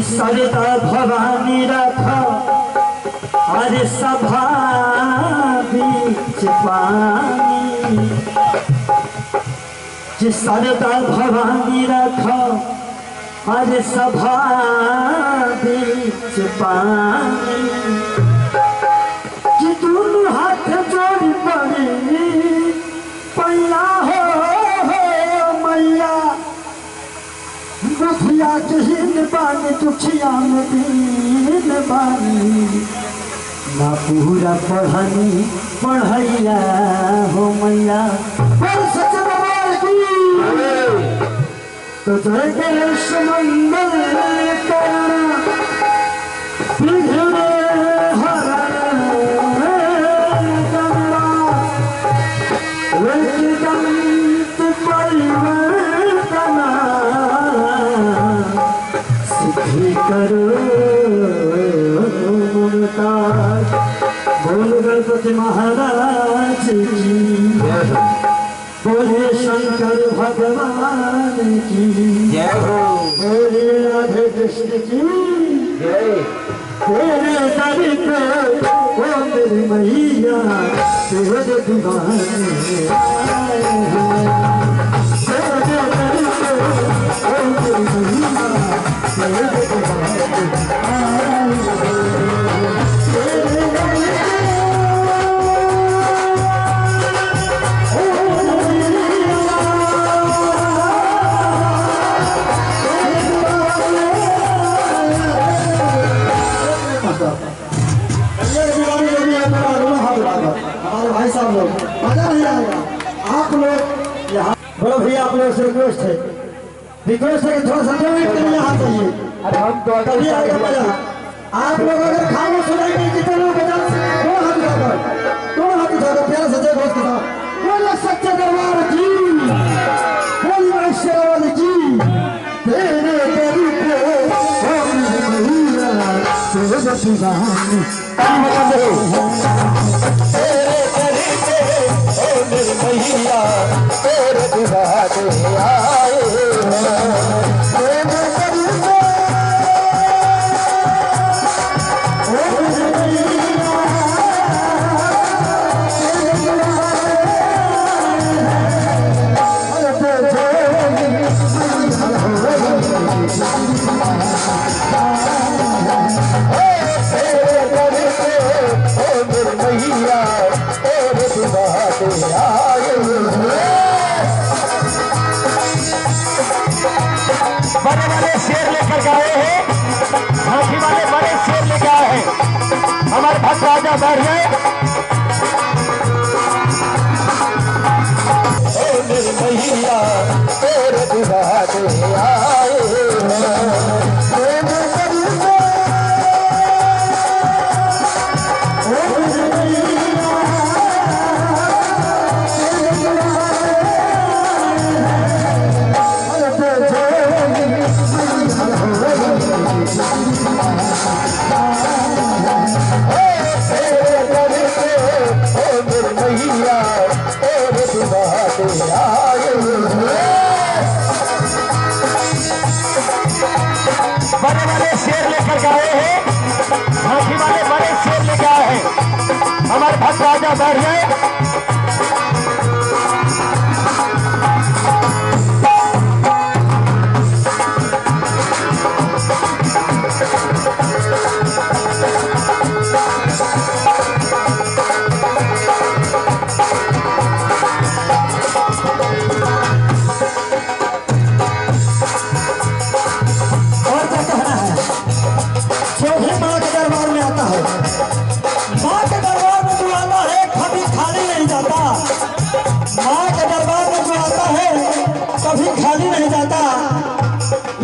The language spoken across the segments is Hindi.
सरदा भवानी रखा अरे सभा बीच पानी, सरदा भवानी रखा अरे सभा बीच पानी, कि दोनों हाथ जोड़ पड़ी पैया हो मैया, दुखिया के हिंद बानी दुखिया में दीन बानी, ना पूरा पढ़नी पढ़ैया हो मैया। तो जय गणेश मंगल करना विघ्न हरण करना, वेदांत परिवर्तना सिद्धि करो मुमताज। बोल गणपति महाराज की, बोले शंकर भगवान की जय हो, बोले राधे कृष्ण की जय। तेरे दर पे ओ मेरी मैया तेरे दीवाने आए हैं, तेरे दर पे ओ मेरी मैया तेरे दीवाने आए हैं। भाई साहब लोग मजा नहीं आएगा, आप लोग यहाँ बोलो भैया, आप लोग से रिक्वेस्ट है कि थोड़ा सा 2 मिनट के लिए यहाँ चाहिए। अरे हम तो तभी आएगा मजा। आप लोग अगर खाना सुनाएंगे कितने लोग बजा, 2 हाथ उठाकर प्यार से जय घोष के साथ बोलो सच्चे दरबार की, बोली वैष्णव की, तेरे तेरी पे ओ मेरी मैया तेरे दीवाने मेरी मैया तेरे दीवाने आए बड़े बड़े शेर लेकर गए हैं, झांकी वाले बड़े शेर लेकर आए हैं। हमारे भक्त राजा बैठ गए। ओ मेरी मैया तेरे दीवाने आए, बड़े बड़े शेर लेकर गए हैं, झांकी वाले बड़े शेर लेकर आए हैं। हमारे भक्त राजा बैठ गए। कभी खाली नहीं जाता।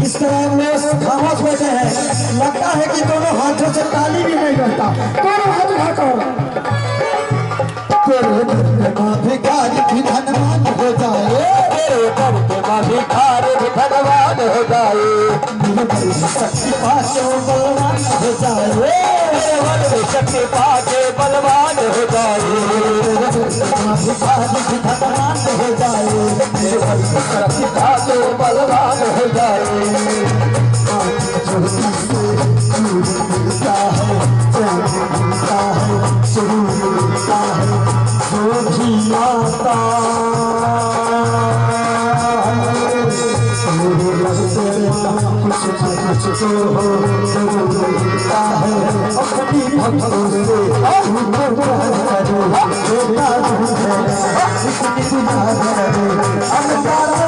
इस तरह लोग खामोश बैठे हैं, लगता है कि दोनों हाथों से ताली भी नहीं करता। दोनों हाथ उठाकर भिखारी भी धनवान हो जाए, तेरे दर पे भिखारी भी धनवान हो जाए, शक्ति पाके बलवान हो जाए, शक्ति पाके बलवान हो जाए, भिखारी भी धनवान हो जाए, शक्ति पाके बलवान हो जाए। कुछ तो हो मिलता है अपनी भक्तों से उनको प्यार करे बेटा ढूंढे इतनी दुनिया करे अनकार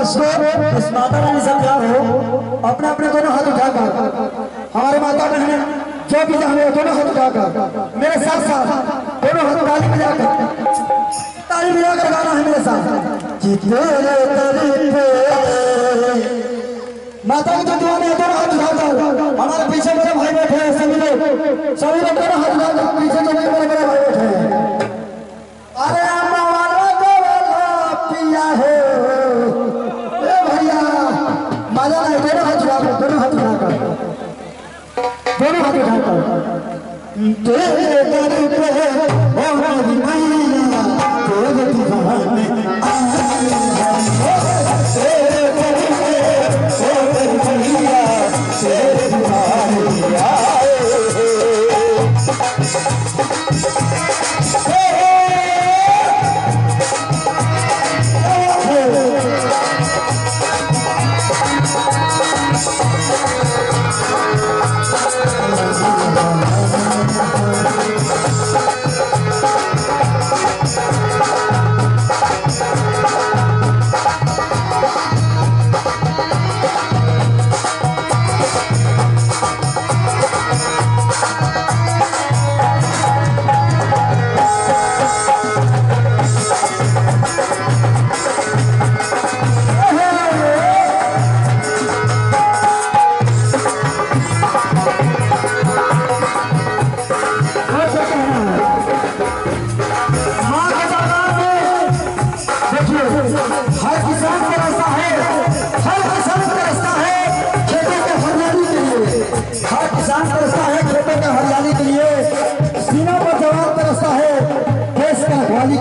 इस माता रानी से प्यार हो अपने अपने दोनों हाथ उठाकर हमारे माता बहन जो भी जाने दोनों हाथ उठाकर मेरे साथ साथ दोनों हाथ ताली बजाकर गाना है मेरे साथ माता के जो दीवाने दोनों हाथ उठाकर हमारे पीछे मेरे भाई बैठे हैं सभी लोग दोनों हाथ उठाकर पीछे जो मेरे भाई बैठे हैं अरे पिया है मजा नहीं दोनों हाथ उठाकर दोनों हाथ उठाकर तेरे दर पे ओ मेरी मैया तेरे दीवाने तेरे दर पे ओ मेरी मैया तेरे दीवाने आए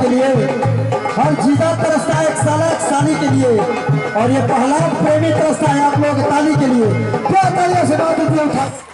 के लिए हर जीता तरसता है एक साली के लिए और ये पहला प्रेमी तरसता है आप लोगों के ताली के लिए क्या तालियों से बात उठा